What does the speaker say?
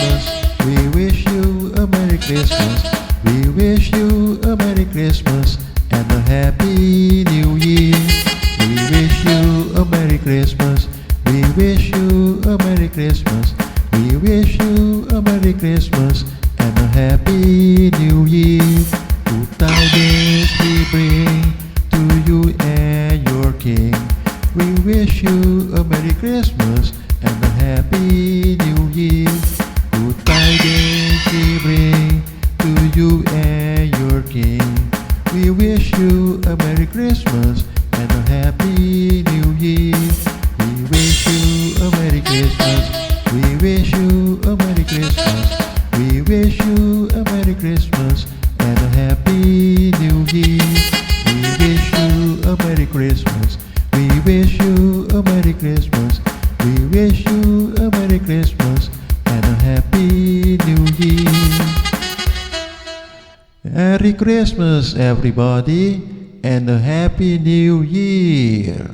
Christmas. We wish you a Merry Christmas. We wish you a Merry Christmas and a Happy New Year. We wish you a Merry Christmas. We wish you a Merry Christmas. We wish you a Merry Christmas and a Happy New Year. Good tidings we bring to you and your King. We wish you a Merry Christmas and a Happy New Year. Good tidings we bring to you and your King. We wish you a Merry Christmas and a Happy New Year. We wish you a Merry Christmas. We wish you a Merry Christmas. We wish you a Merry Christmas and a Happy New Year. We wish you a Merry Christmas. We wish you a Merry Christmas. We wish you a Merry Christmas and a Happy New Year. Merry Christmas, everybody, and a Happy New Year.